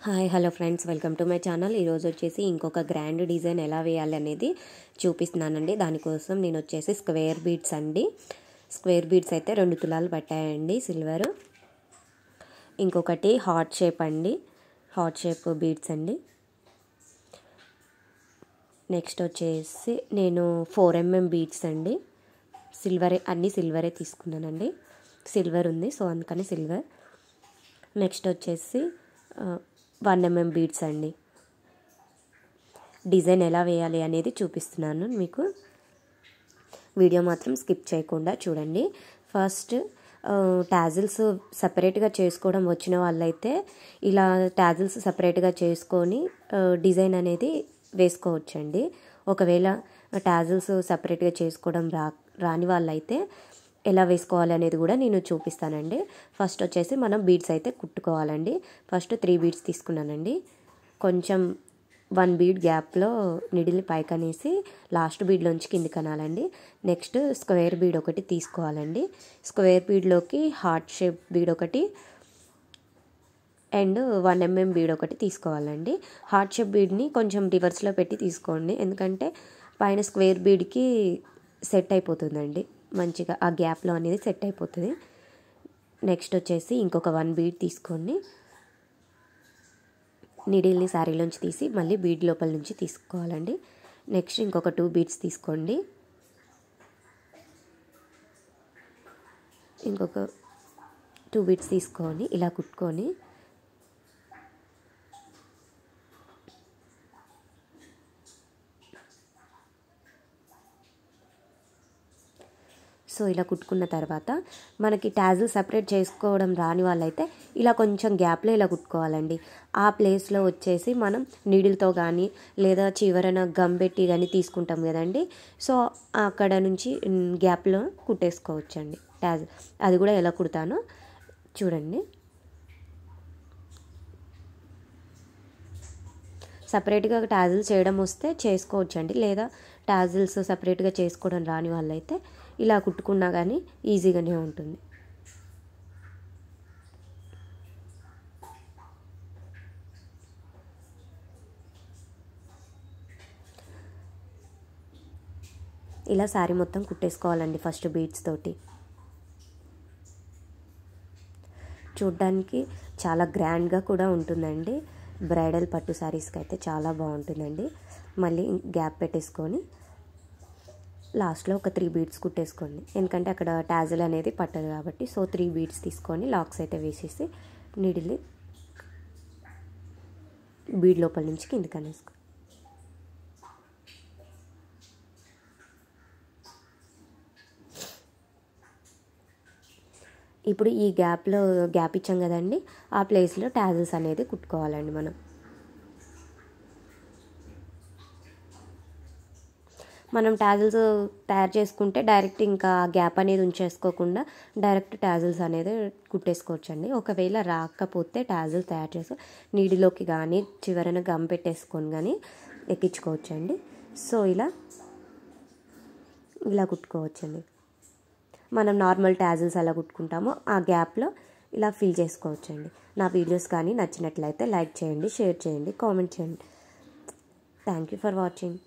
Hi hello friends, welcome to my channel. ఈరోజు వచ్చేసి ఇంకొక గ్రాండ్ డిజైన్ ఎలా వేయాలి అనేది చూపిస్తున్నానండి. దానికోసం నేను వచ్చేసి స్క్వేర్ బీడ్స్ అండి. స్క్వేర్ బీడ్స్ అయితే 2 తులాలు పట్టాయండి సిల్వర్. ఇంకొకటి హార్ట్ షేప్ అండి, హార్ట్ షేప్ బీడ్స్ అండి. నెక్స్ట్ వచ్చేసి నేను 4mm బీడ్స్ అండి. సిల్వరే, అన్నీ సిల్వరే తీసుకున్నానండి. సిల్వర్ ఉంది సో అందుకని సిల్వర్. నెక్స్ట్ వచ్చేసి 1mm బీడ్స్ అండి. డిజైన్ ఎలా వేయాలి అనేది చూపిస్తున్నాను మీకు. వీడియో మాత్రం స్కిప్ చేయకుండా చూడండి. ఫస్ట్ టాజిల్స్ సపరేట్గా చేసుకోవడం వచ్చిన వాళ్ళైతే ఇలా టాజిల్స్ సపరేట్గా చేసుకొని డిజైన్ అనేది వేసుకోవచ్చండి. ఒకవేళ టాజిల్స్ సపరేట్గా చేసుకోవడం రాని వాళ్ళైతే ఎలా వేసుకోవాలి అనేది కూడా నేను చూపిస్తానండి. ఫస్ట్ వచ్చేసి మనం బీడ్స్ అయితే కుట్టుకోవాలండి. ఫస్ట్ 3 బీడ్స్ తీసుకున్నానండి. కొంచెం 1 బీడ్ గ్యాప్లో నిడిల్ని పైకనేసి లాస్ట్ బీడ్లోంచి కిందికి అనాలండి. నెక్స్ట్ స్క్వేర్ బీడ్ ఒకటి తీసుకోవాలండి. స్క్వేర్ బీడ్లోకి హార్ట్ షేప్ బీడ్ ఒకటి అండ్ 1mm బీడ్ ఒకటి తీసుకోవాలండి. హార్ట్ షేప్ బీడ్ని కొంచెం రివర్స్లో పెట్టి తీసుకోండి, ఎందుకంటే పైన స్క్వేర్ బీడ్కి సెట్ అయిపోతుందండి, మంచిగా ఆ గ్యాప్లో అనేది సెట్ అయిపోతుంది. నెక్స్ట్ వచ్చేసి ఇంకొక 1 బీడ్ తీసుకోండి. నీడిల్ని శారీలోంచి తీసి మళ్ళీ బీడ్ లోపల నుంచి తీసుకోవాలండి. నెక్స్ట్ ఇంకొక 2 బీడ్స్ తీసుకోండి. ఇంకొక 2 బీడ్స్ తీసుకొని ఇలా కుట్టుకొని సో ఇలా కుట్టుకున్న తర్వాత మనకి టాజిల్ సపరేట్ చేసుకోవడం రాని వాళ్ళైతే ఇలా కొంచెం గ్యాప్లో ఇలా కుట్టుకోవాలండి. ఆ ప్లేస్లో వచ్చేసి మనం నీడిల్తో కానీ లేదా చివరన గమ్ పెట్టి కానీ తీసుకుంటాం కదండి, సో అక్కడ నుంచి గ్యాప్లో కుట్టేసుకోవచ్చండి టాజిల్. అది కూడా ఎలా కుడతానో చూడండి. సపరేట్గా టాజిల్స్ చేయడం వస్తే చేసుకోవచ్చండి, లేదా టాజిల్స్ సపరేట్గా చేసుకోవడం రాని వాళ్ళైతే ఇలా కుట్టుకున్నా కానీ ఈజీగానే ఉంటుంది. ఇలా శారీ మొత్తం కుట్టేసుకోవాలండి ఫస్ట్ బీడ్స్ తోటి. చూడ్డానికి చాలా గ్రాండ్గా కూడా ఉంటుందండి. బ్రైడల్ పట్టు శారీస్కి అయితే చాలా బాగుంటుందండి. మళ్ళీ గ్యాప్ పెట్టేసుకొని లాస్ట్లో ఒక 3 బీడ్స్ కుట్టేసుకోండి, ఎందుకంటే అక్కడ టాజిల్ అనేది పట్టదు కాబట్టి. సో 3 బీడ్స్ తీసుకొని లాక్స్ అయితే వేసేసి నీడిల్ని బీడ్ లోపల నుంచి కిందికి అనేసుకో. ఇప్పుడు ఈ గ్యాప్ ఇచ్చాం కదండి, ఆ ప్లేస్లో టాజిల్స్ అనేది కుట్టుకోవాలండి. మనం టాజిల్స్ తయారు చేసుకుంటే డైరెక్ట్ ఇంకా గ్యాప్ అనేది ఉంచేసుకోకుండా డైరెక్ట్ టాజిల్స్ అనేది కుట్టేసుకోవచ్చండి. ఒకవేళ రాకపోతే టాజిల్ తయారు చేసి నీడిలోకి కానీ చివరన గమ్ పెట్టేసుకొని కానీ ఎక్కించుకోవచ్చండి. సో ఇలా కుట్టుకోవచ్చండి. మనం నార్మల్ టాజిల్స్ ఎలా కుట్టుకుంటామో ఆ గ్యాప్లో ఇలా ఫిల్ చేసుకోవచ్చండి. నా వీడియోస్ కానీ నచ్చినట్లయితే లైక్ చేయండి, షేర్ చేయండి, కామెంట్ చేయండి. Thank you for watching.